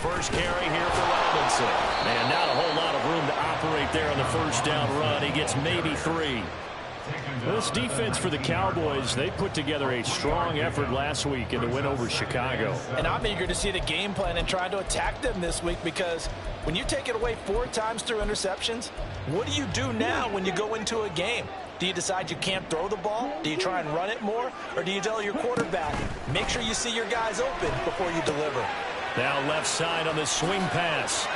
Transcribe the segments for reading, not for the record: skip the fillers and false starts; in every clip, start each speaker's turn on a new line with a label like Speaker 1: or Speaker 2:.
Speaker 1: first carry here for Robinson. Man, not a whole lot of room to operate there on the first down run. He gets maybe 3. This defense for the Cowboys, they put together a strong effort last week in the win over Chicago.
Speaker 2: And I'm eager to see the game plan and try to attack them this week, because when you take it away 4 times through interceptions, what do you do now when you go into a game? Do you decide you can't throw the ball? Do you try and run it more? Or do you tell your quarterback, make sure you see your guys open before you deliver?
Speaker 1: Now left side on the swing pass.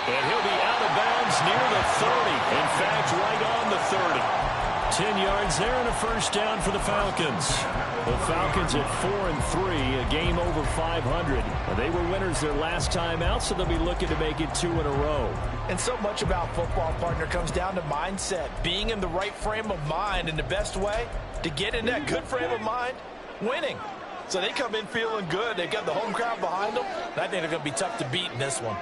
Speaker 1: And he'll be out of bounds near the 30. In fact, right on the 30. 10 yards there and a first down for the Falcons. The Falcons at 4-3, a game over 500. They were winners their last time out, so they'll be looking to make it 2 in a row.
Speaker 2: And so much about football, partner, comes down to mindset, being in the right frame of mind. And the best way to get in that good frame of mind, winning. So they come in feeling good. They've got the home crowd behind them. And I think they're going to be tough to beat in this one.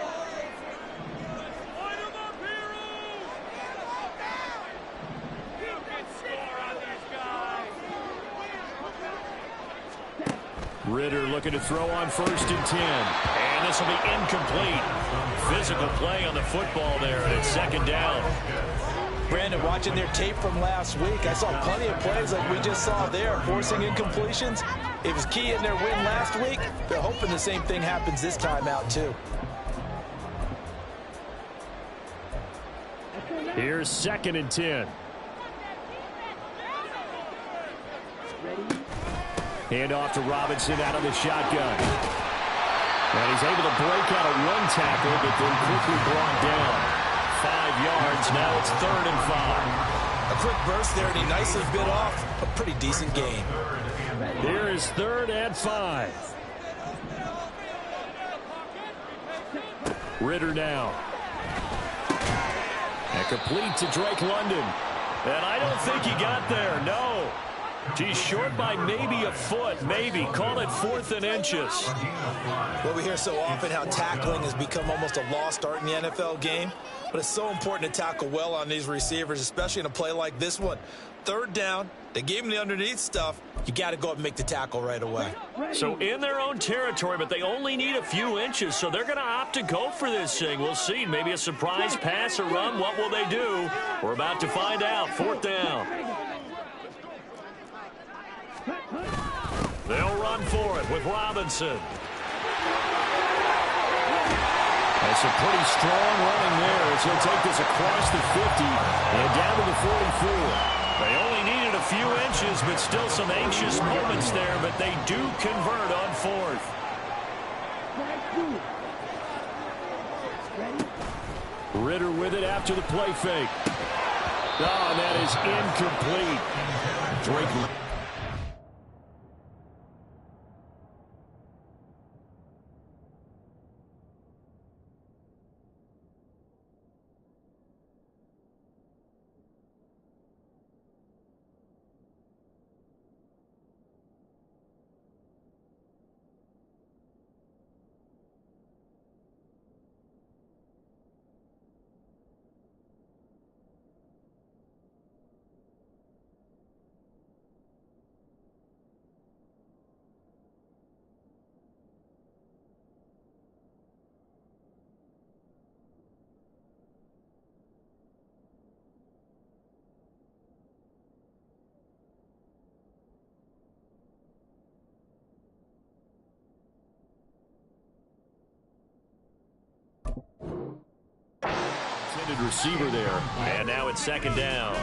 Speaker 1: Ritter looking to throw on 1st and 10. And this will be incomplete. Physical play on the football there, and it's 2nd down.
Speaker 2: Brandon, watching their tape from last week, I saw plenty of plays like we just saw there, forcing incompletions. It was key in their win last week. They're hoping the same thing happens this time out, too.
Speaker 1: Here's 2nd and 10. Hand off to Robinson out of the shotgun. And he's able to break out of 1 tackle, but then quickly brought down. 5 yards. Now it's 3rd and 5.
Speaker 2: A quick burst there, and he nicely bit off a pretty decent gain.
Speaker 1: Here is 3rd and 5. Ritter now. And complete to Drake London. And I don't think he got there. No. He's short by maybe a foot, maybe. Call it 4th and inches.
Speaker 2: Well, we hear so often how tackling has become almost a lost art in the NFL game. But it's so important to tackle well on these receivers, especially in a play like this one. 3rd down, they gave him the underneath stuff. You got to go up and make the tackle right away.
Speaker 1: So in their own territory, but they only need a few inches, so they're going to opt to go for this thing. We'll see. Maybe a surprise pass or run. What will they do? We're about to find out. 4th down. They'll run for it with Robinson. That's a pretty strong running there as he'll take this across the 50 and down to the 44. They only needed a few inches, but still some anxious moments there, but they do convert on 4th. Ritter with it after the play fake. Oh, that is incomplete. Drake. Receiver there, and now it's 2nd down.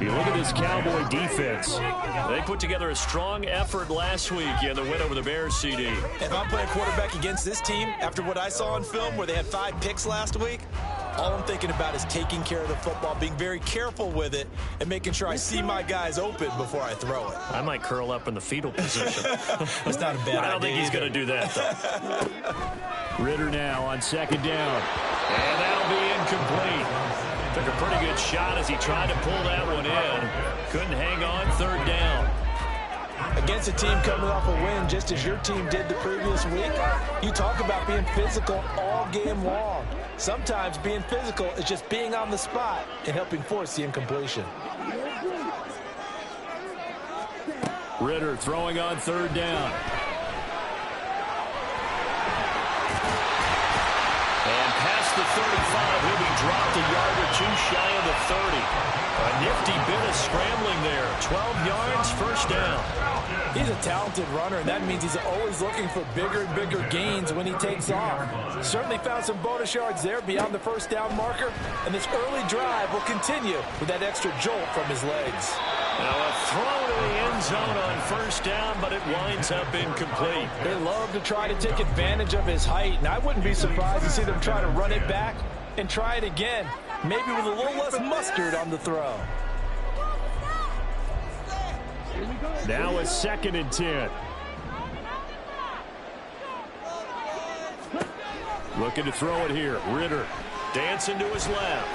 Speaker 1: You look at this Cowboy defense. They put together a strong effort last week in the win over the Bears, CD.
Speaker 2: If I'm playing quarterback against this team, after what I saw on film where they had 5 picks last week, all I'm thinking about is taking care of the football, being very careful with it, and making sure I see my guys open before I throw it.
Speaker 1: I might curl up in the fetal position.
Speaker 2: That's not a bad idea.
Speaker 1: I don't think he's going to do that, though. Ritter now on 2nd down. And that'll be incomplete. Took a pretty good shot as he tried to pull that one in. Couldn't hang on. 3rd down.
Speaker 2: Against a team coming off a win, just as your team did the previous week, you talk about being physical all game long. Sometimes being physical is just being on the spot and helping force the incompletion.
Speaker 1: Ritter throwing on 3rd down. 30. A nifty bit of scrambling there. 12 yards, first down.
Speaker 2: He's a talented runner, and that means he's always looking for bigger and bigger gains when he takes off. Certainly found some bonus yards there beyond the first down marker, and this early drive will continue with that extra jolt from his legs.
Speaker 1: Now a throw to the end zone on first down, but it winds up incomplete.
Speaker 2: They love to try to take advantage of his height, and I wouldn't be surprised to see them try to run it back and try it again, maybe with a little less mustard on the throw.
Speaker 1: Now a 2nd and 10. Looking to throw it here. Ritter dancing to his left.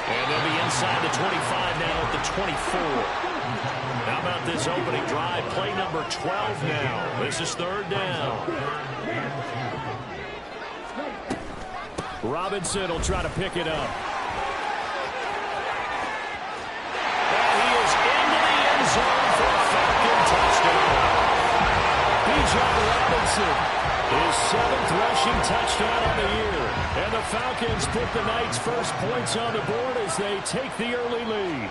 Speaker 1: And they'll be inside the 25 now at the 24. How about this opening drive? Play number 12 now. This is 3rd down. Robinson will try to pick it up. And he is into the end zone for a Falcon touchdown. Bijan Robinson, his 7th rushing touchdown of the year. And the Falcons put the Knights' first points on the board as they take the early lead.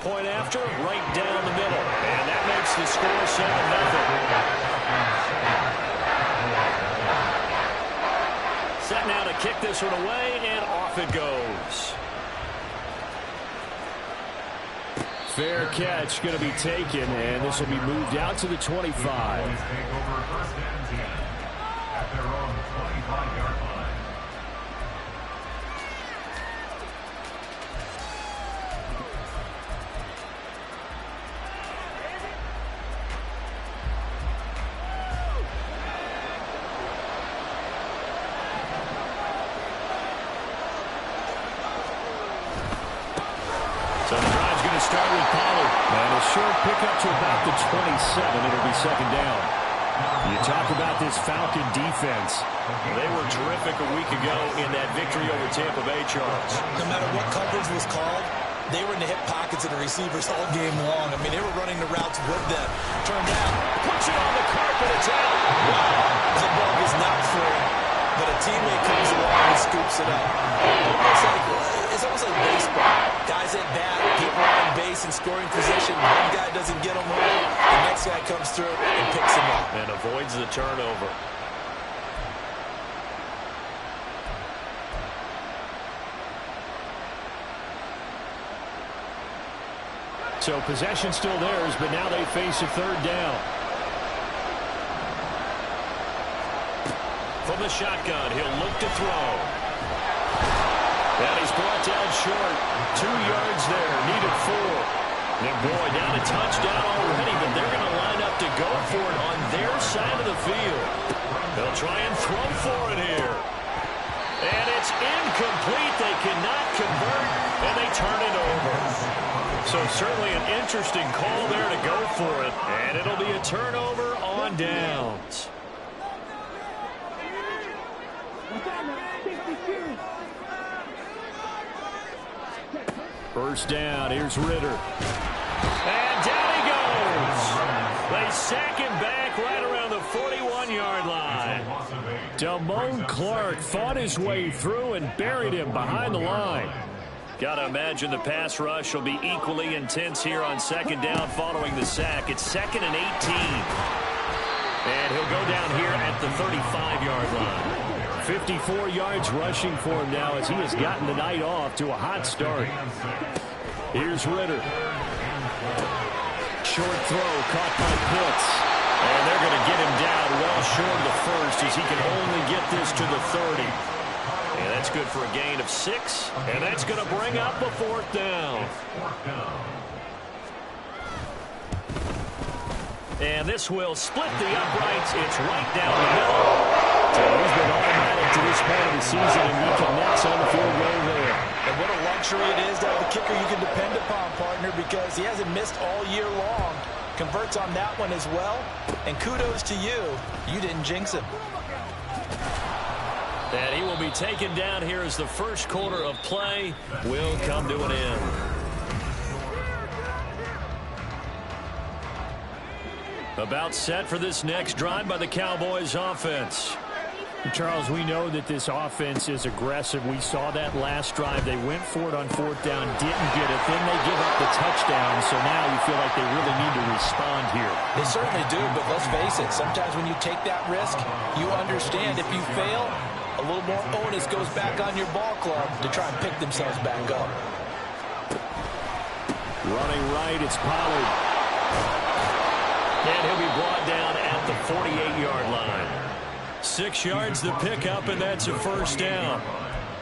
Speaker 1: Point after, right down the middle. And that makes the score 7-0. Set now to kick this one away, and off it goes. Fair catch going to be taken, and this will be moved out to the 25. So the drive's going to start with Pollard. And a short pickup to about the 27. It'll be 2nd down. You talk about this Falcon defense. They were terrific a week ago in that victory over Tampa Bay, Charles.
Speaker 2: No matter what coverage was called, they were in the hip pockets of the receivers all game long. I mean, they were running the routes with them. Turned out, puts it on the carpet, it's out. Wow, the ball is not free. But a teammate comes along and scoops it up. It's almost like baseball. Guys at bat, people on base in scoring position. One guy doesn't get them right. The next guy comes through and picks him up.
Speaker 1: And avoids the turnover. So possession still theirs, but now they face a 3rd down. From the shotgun, he'll look to throw. And he's brought down short. 2 yards there, needed 4. And boy, down a touchdown already, but they're going to line up to go for it on their side of the field. They'll try and throw for it here. And it's incomplete. They cannot convert, and they turn it over. So certainly an interesting call there to go for it. And it'll be a turnover on downs. First down, here's Ritter. And down he goes. They sack him back right around the 41-yard line. Damone Clark fought his way through and buried him behind the line. Got to imagine the pass rush will be equally intense here on 2nd down following the sack. It's 2nd and 18. And he'll go down here at the 35-yard line. 54 yards rushing for him now as he has gotten the night off to a hot start. Here's Ritter. Short throw caught by Pitts. And they're going to get him down well short of the first as he can only get this to the 30. And that's good for a gain of 6. And that's going to bring up a 4th down. And this will split the uprights. It's right down the middle. So he's been automatic to this point of the season, and he connects on the field goal there.
Speaker 2: And what a luxury it is to have a kicker you can depend upon, partner, because he hasn't missed all year long. Converts on that one as well. And kudos to you. You didn't jinx him.
Speaker 1: And he will be taken down here as the first quarter of play will come to an end. About set for this next drive by the Cowboys offense. Charles, we know that this offense is aggressive. We saw that last drive. They went for it on fourth down, didn't get it. Then they give up the touchdown, so now you feel like they really need to respond here.
Speaker 2: They certainly do, but let's face it. Sometimes when you take that risk, you understand if you fail, a little more onus goes back on your ball club to try and pick themselves back up.
Speaker 1: Running right, it's Pollard. And he'll be brought down at the 48-yard line. 6 yards the pickup, and that's a first down.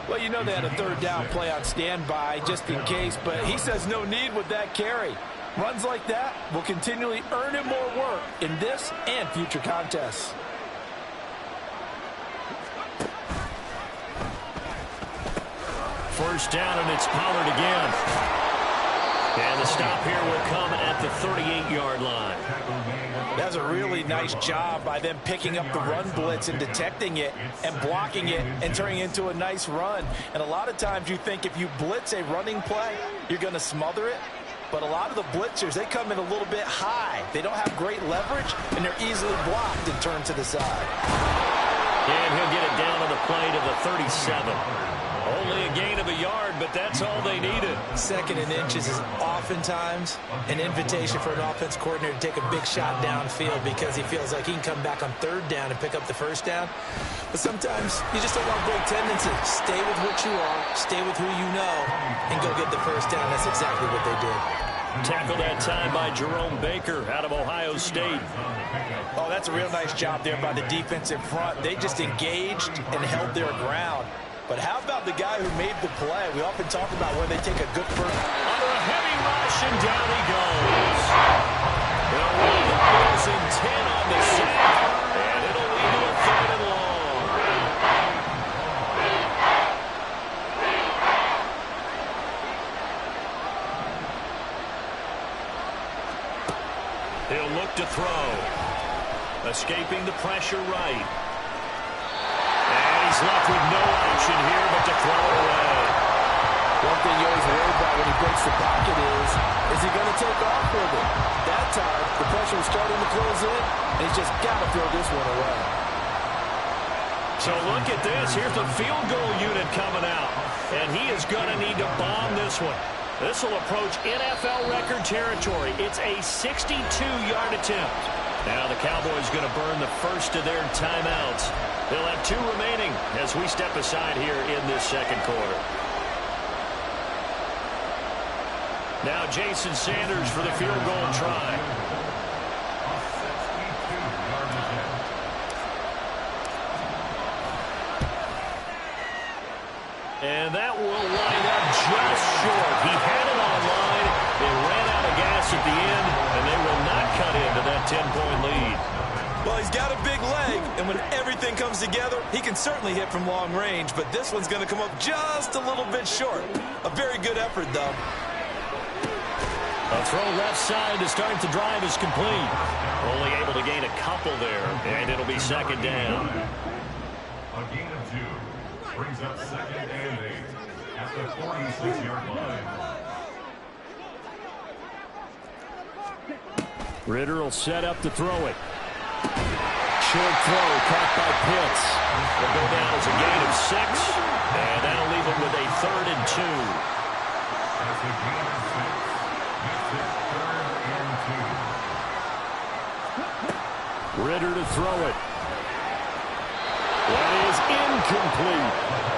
Speaker 2: Well, you know they had a third down play on standby just in case, but he says no need with that carry. Runs like that will continually earn him more work in this and future contests.
Speaker 1: First down, and it's Pollard again. And the stop here will come at the 38-yard line.
Speaker 2: That's a really nice job by them picking up the run blitz and detecting it and blocking it and turning it into a nice run. And a lot of times you think if you blitz a running play, you're going to smother it. But a lot of the blitzers, they come in a little bit high. They don't have great leverage, and they're easily blocked and turned to the side.
Speaker 1: And he'll get it down on the play to the 37. Only a gain of a yard, but that's all they needed.
Speaker 2: 2nd and inches is oftentimes an invitation for an offense coordinator to take a big shot downfield because he feels like he can come back on 3rd down and pick up the first down. But sometimes you just don't want great tendencies. Stay with what you are, stay with who you know, and go get the first down. That's exactly what they did.
Speaker 1: Tackle that time by Jerome Baker out of Ohio State.
Speaker 2: Oh, that's a real nice job there by the defense in front. They just engaged and held their ground. But how about the guy who made the play? We often talk about where they take a good first.
Speaker 1: Under a heavy rush, and down he goes. They'll run the Bills in 10 on the sack, and it'll lead to a 3rd and long. He'll look to throw. Escaping the pressure right. He's left with no option here but to throw it away.
Speaker 2: One thing you always worry about when he breaks the pocket is he going to take off with it? That time, the pressure was starting to close in, and he's just got to throw this one away.
Speaker 1: So look at this. Here's the field goal unit coming out, and he is going to need to bomb this one. This will approach NFL record territory. It's a 62-yard attempt. Now the Cowboys going to burn the first of their timeouts. They'll have 2 remaining as we step aside here in this 2nd quarter. Now Jason Sanders for the field goal try. And that will line up just short. He had it on line. They ran out of gas at the end, and they will not cut into that 10-point lead.
Speaker 2: Well, he's got a big leg, and when everything comes together, he can certainly hit from long range, but this one's going to come up just a little bit short. A very good effort, though.
Speaker 1: A throw left side to start the drive is complete. Only able to gain a couple there, and it'll be 2nd down.
Speaker 3: A gain of 2 brings up 2nd and 8 at the 46-yard line.
Speaker 1: Ritter will set up to throw it. Short throw caught by Pitts. Will go down as a gain of 6, and that'll leave him with a 3rd and 2.
Speaker 3: That's a gain of 6. Makes it 3rd and 2.
Speaker 1: Ritter to throw it. That is incomplete.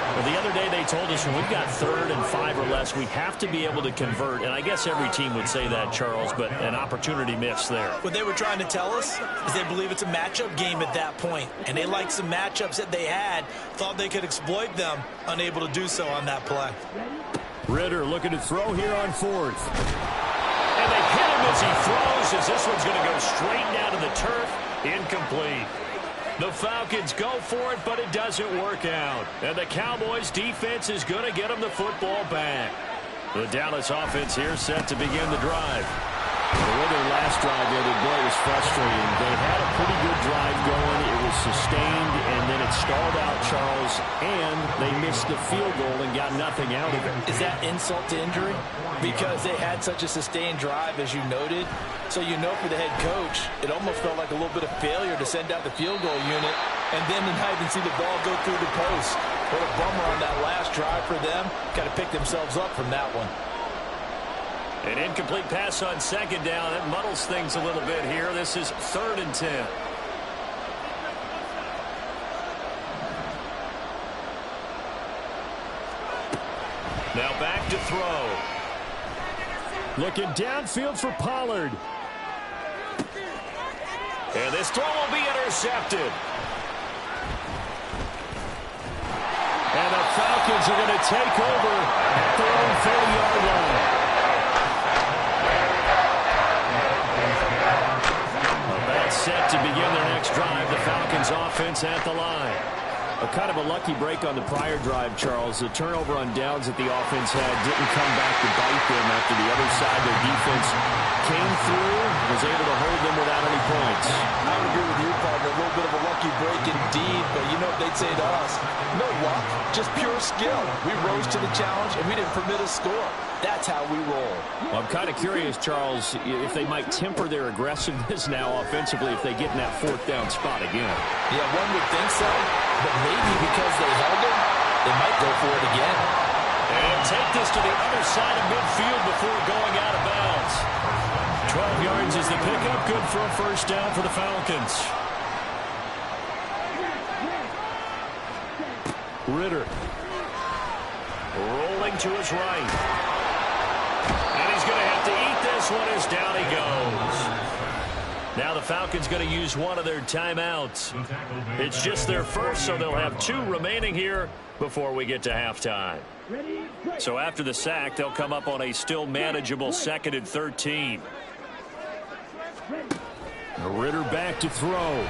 Speaker 1: Well, the other day they told us when we've got 3rd and 5 or less, we have to be able to convert. And I guess every team would say that, Charles, but an opportunity missed there.
Speaker 2: What they were trying to tell us is they believe it's a matchup game at that point. And they liked some matchups that they had, thought they could exploit them, unable to do so on that play.
Speaker 1: Ritter looking to throw here on 4th. And they hit him as he throws, as this one's going to go straight down to the turf. Incomplete. The Falcons go for it, but it doesn't work out. And the Cowboys defense is going to get them the football back. The Dallas offense here set to begin the drive. The way their last drive ended, boy, it was frustrating. They had a pretty good drive going. It was sustained, and then it stalled out, Charles, and they missed the field goal and got nothing out of it.
Speaker 2: Is that insult to injury? Because they had such a sustained drive, as you noted. So you know for the head coach, it almost felt like a little bit of failure to send out the field goal unit. and then tonight and see the ball go through the post. What a bummer on that last drive for them. Got to pick themselves up from that one.
Speaker 1: An incomplete pass on second down. That muddles things a little bit here. This is 3rd and 10. Now back to throw. Looking downfield for Pollard. And this throw will be intercepted. And the Falcons are going to take over at their own 30-yard line. Well, that's set to begin their next drive. The Falcons offense at the line. A kind of a lucky break on the prior drive, Charles. The turnover on downs that the offense had didn't come back to bite them after the other side. Their defense came through, was able to hold them without any points.
Speaker 2: I would agree with you, partner. A little bit of a lucky break indeed, but you know what they'd say to us? No luck, just pure skill. We rose to the challenge, and we didn't permit a score. That's how we roll.
Speaker 1: Well, I'm kind of curious, Charles, if they might temper their aggressiveness now offensively if they get in that 4th down spot again.
Speaker 2: Yeah, one would think so, but maybe because they held it, they might go for it again.
Speaker 1: And take this to the other side of midfield before going out of bounds. 12 yards is the pickup. Good for a 1st down for the Falcons. Ritter. Rolling to his right. And he's going to have to eat this one as down he goes. Now the Falcons going to use one of their timeouts. It's just their first, so they'll have 2 remaining here before we get to halftime. So after the sack, they'll come up on a still manageable 2nd and 13. Ritter back to throw.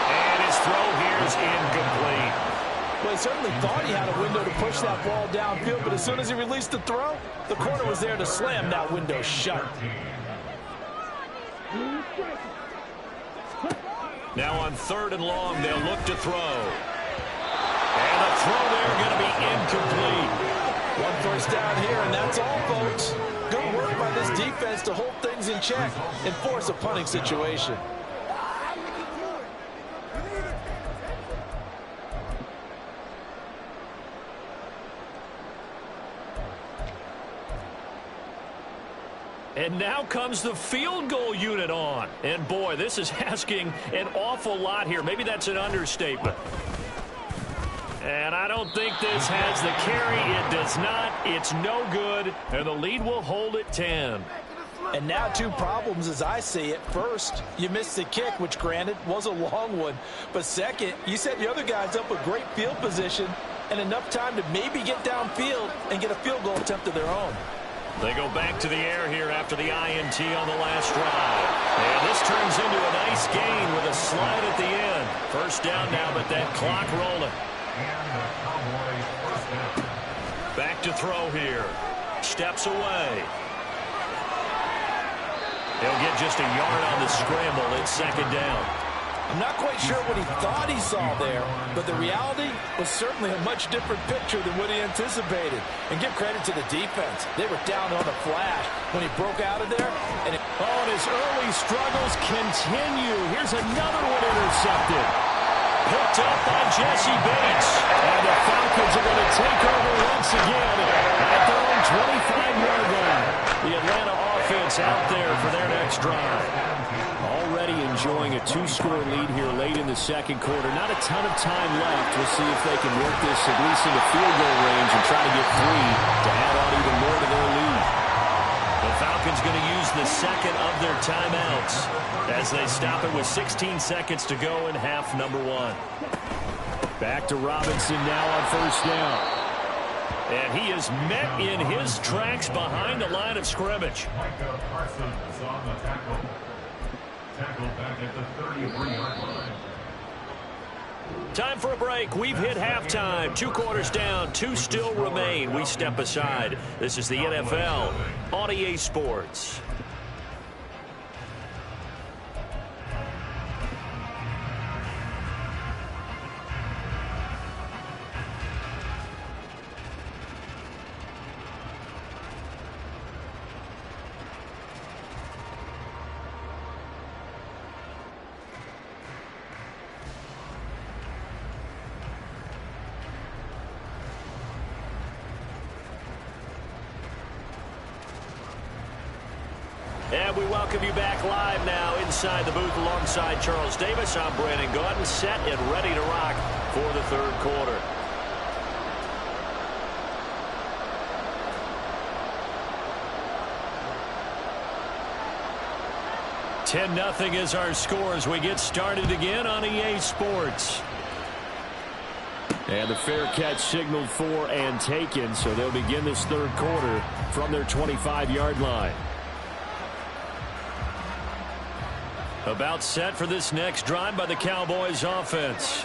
Speaker 1: And his throw here is incomplete.
Speaker 2: Well, he certainly thought he had a window to push that ball downfield, but as soon as he released the throw, the corner was there to slam that window shut.
Speaker 1: Now on 3rd and long, they'll look to throw. And the throw there going to be incomplete.
Speaker 2: 1 1st down here, and that's all, folks. Good work by this defense to hold things in check and force a punting situation.
Speaker 1: And now comes the field goal unit on. And, boy, this is asking an awful lot here. Maybe that's an understatement. And I don't think this has the carry. It does not. It's no good. And the lead will hold at 10.
Speaker 2: And now 2 problems as I see it. First, you missed the kick, which, granted, was a long one. But second, you set the other guys up with great field position and enough time to maybe get downfield and get a field goal attempt of their own.
Speaker 1: They go back to the air here after the INT on the last drive. And this turns into a nice gain with a slide at the end. 1st down now, but that clock rolling. Back to throw here. Steps away. He'll get just a yard on the scramble. It's 2nd down.
Speaker 2: I'm not quite sure what he thought he saw there, but the reality was certainly a much different picture than what he anticipated. And give credit to the defense. They were down on a flash when he broke out of there. And
Speaker 1: his early struggles continue. Here's another one intercepted. Picked up by Jesse Bates. And the Falcons are going to take over once again at their own 25-yard line. The Atlanta offense out there for their next drive. Already enjoying a 2-score lead here late in the 2nd quarter. Not a ton of time left. We'll see if they can work this at least into field goal range and try to get 3 to add on even more to their lead. The Falcons going to use the 2nd of their timeouts as they stop it with 16 seconds to go in half number 1. Back to Robinson now on 1st down. And he is met in his tracks behind the line of scrimmage.
Speaker 3: Micah Parsons on the tackle. Tackle back at the 33-yard line.
Speaker 1: Time for a break. We've hit halftime. 2 quarters down. 2 still remain. We step aside. This is the NFL on EA Sports. And we welcome you back live now inside the booth alongside Charles Davis. I'm Brandon Gaudin, set and ready to rock for the third quarter. $10-0 is our score as we get started again on EA Sports. And the fair catch signaled for and taken, so they'll begin this third quarter from their 25-yard line. About set for this next drive by the Cowboys offense.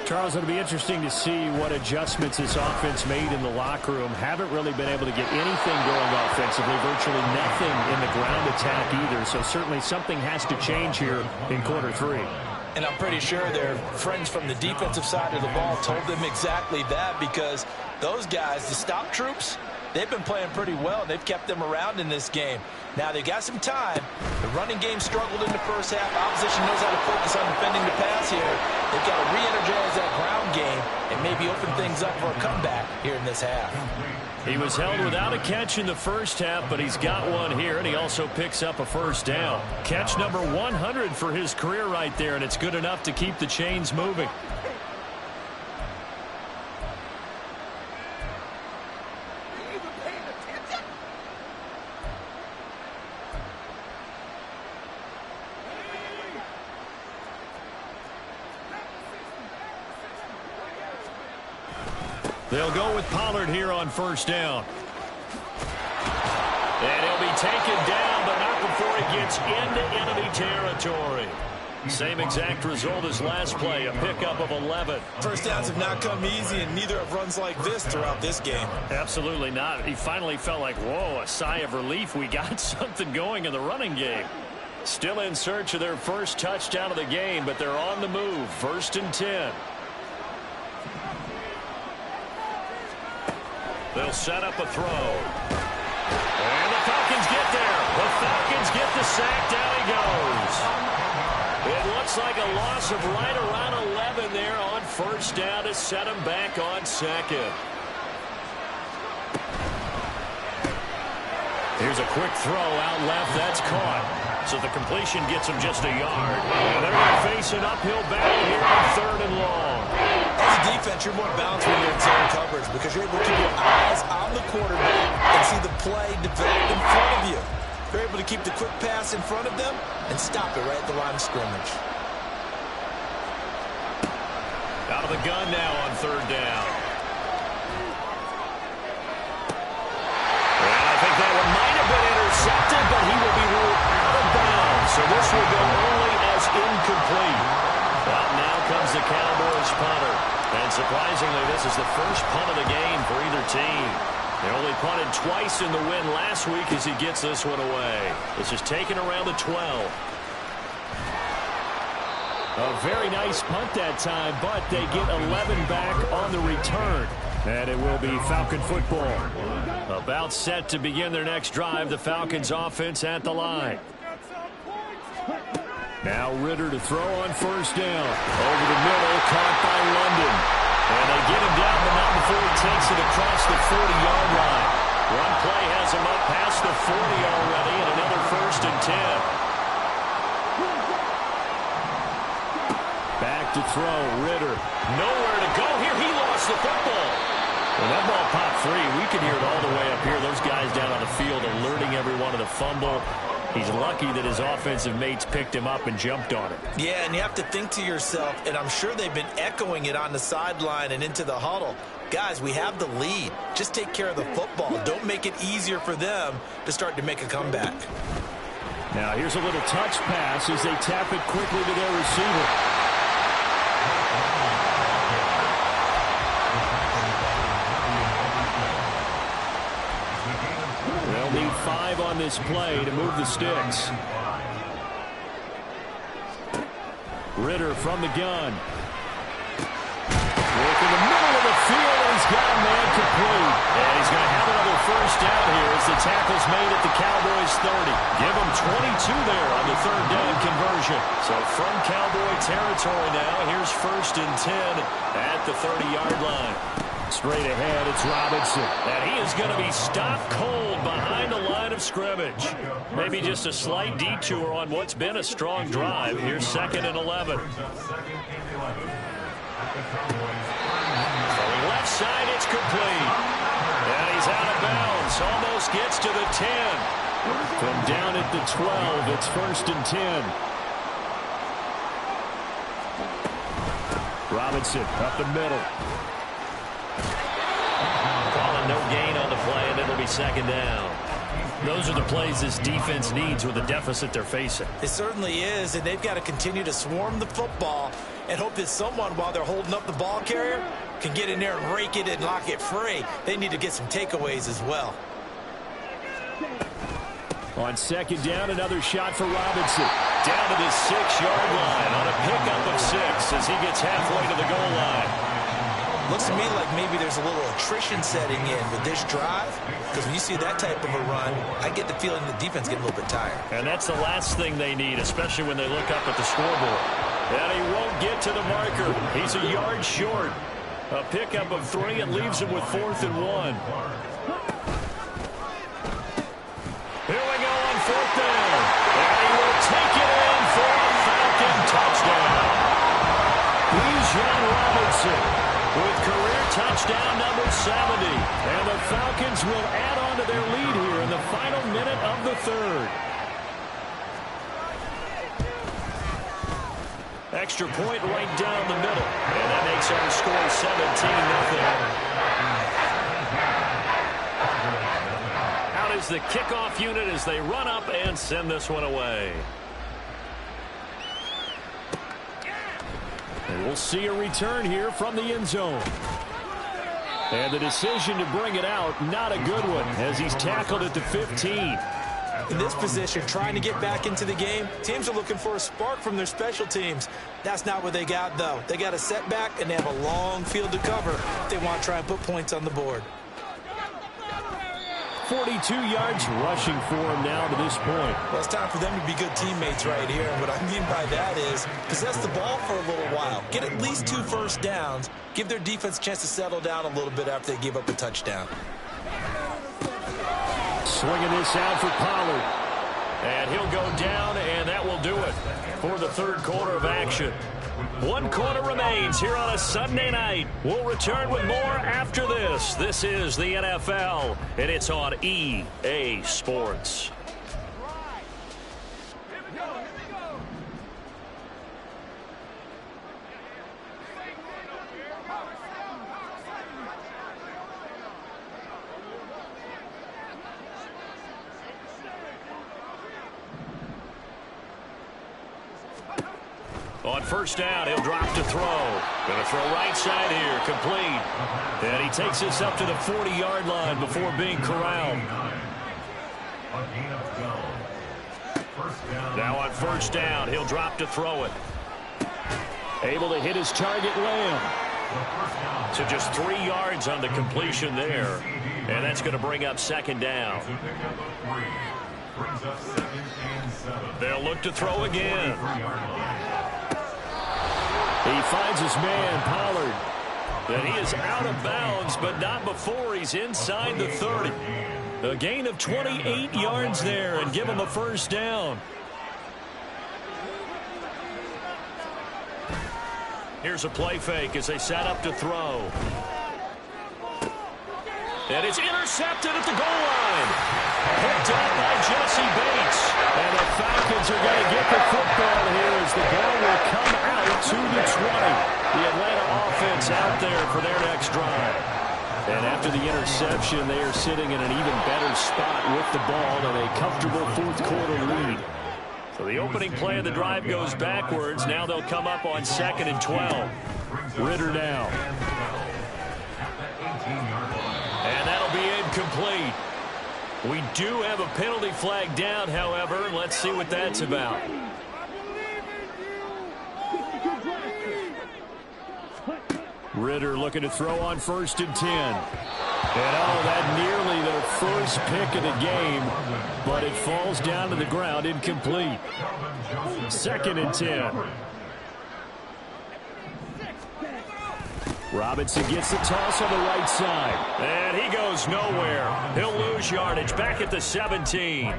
Speaker 1: Charles, it'll be interesting to see what adjustments this offense made in the locker room. Haven't really been able to get anything going offensively, virtually nothing in the ground attack either. So certainly something has to change here in quarter three.
Speaker 2: And I'm pretty sure their friends from the defensive side of the ball told them exactly that, because those guys, the stop troops, they've been playing pretty well. They've kept them around in this game. Now, they've got some time. The running game struggled in the first half. Opposition knows how to focus on defending the pass here. They've got to re-energize that ground game and maybe open things up for a comeback here in this half.
Speaker 1: He was held without a catch in the first half, but he's got one here, and he also picks up a first down. Catch number 100 for his career right there, and it's good enough to keep the chains moving. They'll go with Pollard here on first down. And he'll be taken down, but not before he gets into enemy territory. Same exact result as last play, a pickup of 11.
Speaker 2: First downs have not come easy, and neither have runs like this throughout this game.
Speaker 1: Absolutely not. He finally felt like, whoa, a sigh of relief. We got something going in the running game. Still in search of their first touchdown of the game, but they're on the move. 1st and 10. They'll set up a throw. And the Falcons get there. The Falcons get the sack. Down he goes. It looks like a loss of right around 11 there on first down to set him back on second. Here's a quick throw out left. That's caught. So the completion gets him just a yard. And they're going to face an uphill battle here on 3rd and long.
Speaker 2: As a defense, you're more balanced when you're in zone coverage because you're able to keep your eyes on the quarterback and see the play develop in front of you. You're able to keep the quick pass in front of them and stop it right at the line of scrimmage.
Speaker 1: Out of the gun now on 3rd down. And I think that one might have been intercepted, but he will be ruled out of bounds. So this will go only as incomplete. Well, now comes the Cowboys punter. And surprisingly, this is the first punt of the game for either team. They only punted twice in the win last week as he gets this one away. This is taken around the 12. A very nice punt that time, but they get 11 back on the return. And it will be Falcon football. About set to begin their next drive, the Falcons offense at the line. Now Ritter to throw on first down. Over the middle, caught by London. And they get him down, but not before he takes it across the 40-yard line. One play has him up past the 40 already, and another 1st and 10. Back to throw, Ritter. Nowhere to go here. He lost the football. When that ball popped free, we could hear it all the way up here. Those guys down on the field alerting everyone of the fumble. He's lucky that his offensive mates picked him up and jumped on it.
Speaker 2: Yeah, and you have to think to yourself, and I'm sure they've been echoing it on the sideline and into the huddle. Guys, we have the lead. Just take care of the football. Don't make it easier for them to start to make a comeback.
Speaker 1: Now here's a little touch pass as they tap it quickly to their receiver. They'll need 5 on this play to move the sticks. Ritter from the gun. Work in the middle of the field, and he's got a man complete. And he's going to have another first down here as the tackle's made at the Cowboys 30. Give him 22 there on the 3rd down conversion. So from Cowboy territory now, here's 1st and 10 at the 30-yard line. Straight ahead, it's Robinson. And he is going to be stopped cold behind the line of scrimmage. Maybe just a slight detour on what's been a strong drive. Here's 2nd and 11. From the left side, it's complete. And he's out of bounds. Almost gets to the 10. From down at the 12, it's 1st and 10. Robinson up the middle. Calling no gain on the play, and it'll be 2nd down. Those are the plays this defense needs with the deficit they're facing.
Speaker 2: It certainly is, and they've got to continue to swarm the football and hope that someone, while they're holding up the ball carrier, can get in there and rake it and lock it free. They need to get some takeaways as well.
Speaker 1: On 2nd down, another shot for Robinson. Down to the 6-yard line on a pickup of 6 as he gets halfway to the goal line.
Speaker 2: Looks to me like maybe there's a little attrition setting in with this drive, because when you see that type of a run, I get the feeling the defense getting a little bit tired.
Speaker 1: And that's the last thing they need, especially when they look up at the scoreboard. And he won't get to the marker. He's a yard short. A pickup of 3 and leaves him with 4th and 1. Here we go on 4th down. And he will take it in for a Falcon touchdown. Bijan Robinson with career touchdown number 70. And the Falcons will add on to their lead here in the final minute of the 3rd. Extra point right down the middle. And that makes our score 17-0. Out is the kickoff unit as they run up and send this one away. And we'll see a return here from the end zone. And the decision to bring it out, not a good one, as he's tackled at the 15.
Speaker 2: In this position, trying to get back into the game, teams are looking for a spark from their special teams. That's not what they got, though. They got a setback, and they have a long field to cover if they want to try and put points on the board.
Speaker 1: 42 yards rushing for him now to this point.
Speaker 2: Well, it's time for them to be good teammates right here. And what I mean by that is possess the ball for a little while. Get at least 2 first downs. Give their defense a chance to settle down a little bit after they give up a touchdown.
Speaker 1: Swinging this out for Pollard. And he'll go down, and that will do it for the 3rd quarter of action. 1 quarter remains here on a Sunday night. We'll return with more after this. This is the NFL, and it's on EA Sports. On 1st down, he'll drop to throw. Going to throw right side here, complete. And he takes this up to the 40-yard line before being corralled. Now on 1st down, he'll drop to throw it. Able to hit his target, Lamb. So just 3 yards on the completion there. And that's going to bring up 2nd down. They'll look to throw again. He finds his man, Pollard. And he is out of bounds, but not before he's inside the 30. A gain of 28 yards there and give him a 1st down. Here's a play fake as they set up to throw. And it's intercepted at the goal line. Picked up by Jesse Bates. And the Falcons are going to get the football here as the ball will come out to the 20. The Atlanta offense out there for their next drive. And after the interception, they are sitting in an even better spot with the ball and a comfortable 4th quarter lead. So the opening play of the drive goes backwards. Now they'll come up on 2nd and 12. Ritter now. And that'll be incomplete. We do have a penalty flag down, however. Let's see what that's about. Ritter looking to throw on 1st and 10. And that nearly their first pick of the game, but it falls down to the ground incomplete. 2nd and 10. Robinson gets the toss on the right side. And he goes nowhere. He'll lose yardage back at the 17.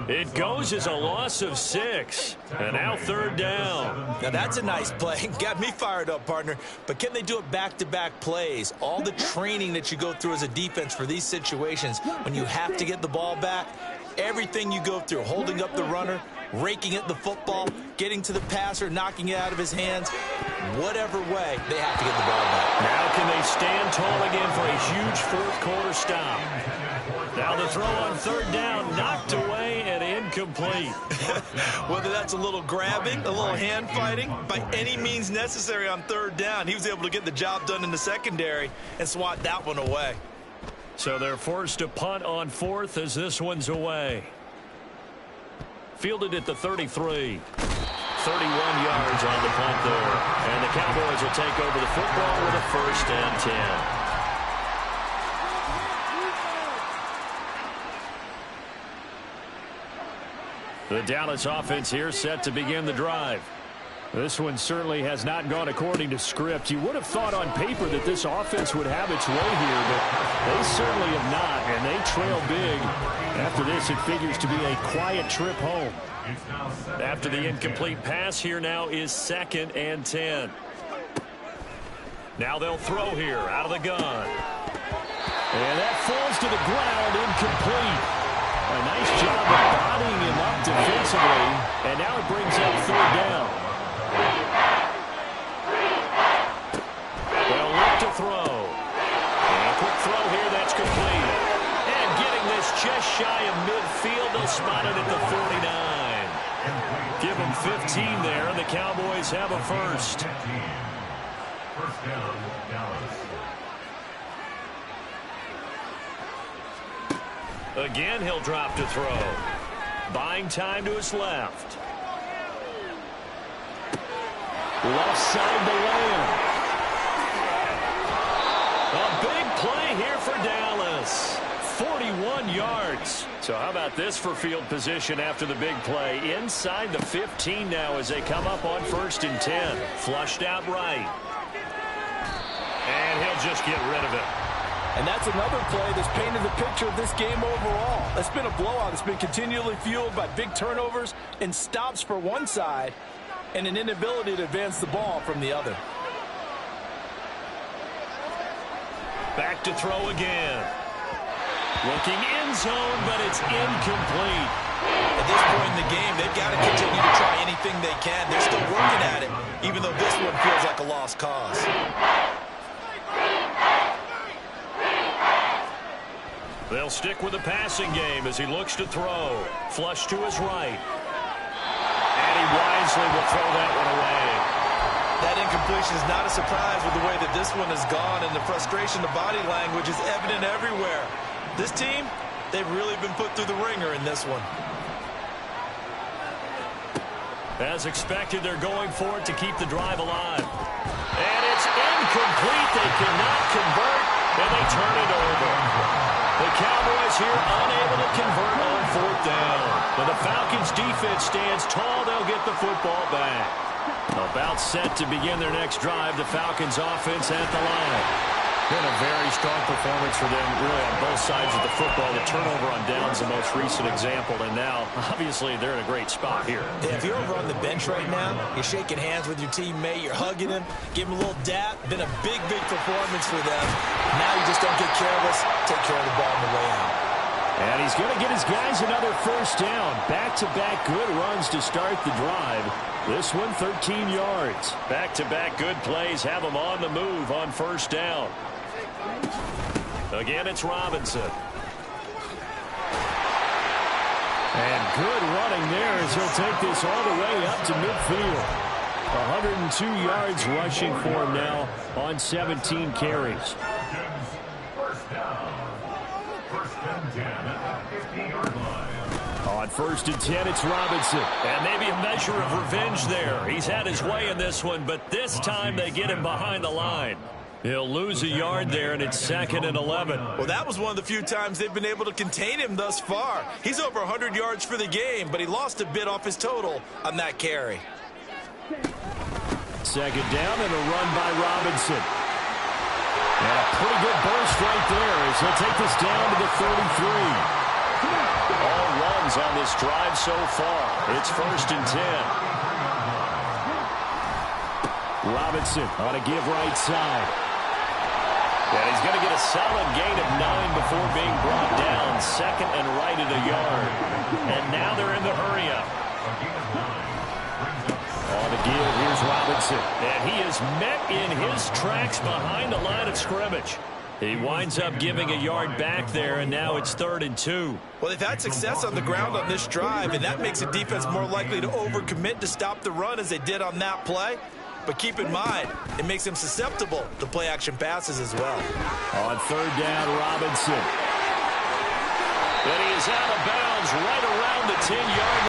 Speaker 1: It goes as a loss of 6. And now 3rd down.
Speaker 2: Now that's a nice play. Got me fired up, partner. But can they do it back-to-back plays? All the training that you go through as a defense for these situations, when you have to get the ball back, everything you go through, holding up the runner, raking at the football, getting to the passer, knocking it out of his hands, whatever way, they have to get the ball back.
Speaker 1: Now can they stand tall again for a huge 4th quarter stop? Now the throw on 3rd down, knocked away and incomplete.
Speaker 2: Whether that's a little grabbing, a little hand fighting, by any means necessary on 3rd down, he was able to get the job done in the secondary and swat that one away.
Speaker 1: So they're forced to punt on 4th as this one's away. Fielded at the 33. 31 yards on the punt there. And the Cowboys will take over the football with a 1st and 10. The Dallas offense here set to begin the drive. This one certainly has not gone according to script. You would have thought on paper that this offense would have its way here, but they certainly have not, and they trail big. After this, it figures to be a quiet trip home. After the incomplete pass, here now is 2nd and 10. Now they'll throw here out of the gun. And that falls to the ground, incomplete. A nice job of bodying him up defensively, and now it brings up 3rd down. They'll look to throw. And a quick throw here, that's complete. And getting this just shy of midfield, they'll spot it at the 49. Give them 15 there, and the Cowboys have a 1st.
Speaker 3: 1st down, Dallas.
Speaker 1: Again, he'll drop to throw. Buying time to his left. Left side to Lamb. A big play here for Dallas. 41 yards. So how about this for field position after the big play? Inside the 15 now as they come up on 1st and 10. Flushed out right. And he'll just get rid of it.
Speaker 2: And that's another play that's painted the picture of this game overall. It's been a blowout. It's been continually fueled by big turnovers and stops for one side and an inability to advance the ball from the other.
Speaker 1: Back to throw again. Looking end zone, but it's incomplete.
Speaker 2: At this point in the game, they've got to continue to try anything they can. They're still working at it, even though this one feels like a lost cause.
Speaker 1: They'll stick with the passing game as he looks to throw. Flush to his right. And he wisely will throw that one away.
Speaker 2: That incompletion is not a surprise with the way that this one has gone, and the frustration, the body language is evident everywhere. This team, they've really been put through the ringer in this one.
Speaker 1: As expected, they're going for it to keep the drive alive. And it's incomplete. They cannot convert, and they turn it over. The Cowboys here unable to convert on 4th down. When the Falcons defense stands tall, they'll get the football back. About set to begin their next drive, the Falcons offense at the line. Been a very strong performance for them, really, on both sides of the football. The turnover on downs the most recent example, and now, obviously, they're in a great spot here.
Speaker 2: Yeah, if you're over on the bench right now, you're shaking hands with your teammate, you're hugging him, give him a little dap. Been a big, big performance for them. Now you just don't get careless, take care of the ball on the way out.
Speaker 1: And he's going to get his guys another 1st down. Back-to-back good runs to start the drive. This one, 13 yards. Back-to-back good plays have them on the move on 1st down. Again, it's Robinson. And good running there as he'll take this all the way up to midfield. 102 yards rushing for him now on 17 carries.
Speaker 3: First down. 1st and 10 at the 15-yard line.
Speaker 1: On 1st and 10, it's Robinson. And maybe a measure of revenge there. He's had his way in this one, but this time they get him behind the line. He'll lose a yard there, and it's 2nd and 11.
Speaker 2: Well, that was one of the few times they've been able to contain him thus far. He's over 100 yards for the game, but he lost a bit off his total on that carry.
Speaker 1: 2nd down and a run by Robinson. And a pretty good burst right there as he'll take this down to the 33. All runs on this drive so far. It's 1st and 10. Robinson on a give right side. And he's going to get a solid gain of 9 before being brought down. 2nd and right at a yard. And now they're in the hurry-up. On the give, here's Robinson. And he is met in his tracks behind the line of scrimmage. He winds up giving a yard back there, and now it's 3rd and 2.
Speaker 2: Well, they've had success on the ground on this drive, and that makes a defense more likely to overcommit to stop the run as they did on that play. But keep in mind, it makes them susceptible to play-action passes as well.
Speaker 1: On 3rd down, Robinson. And he is out of bounds right around the 10-yard line.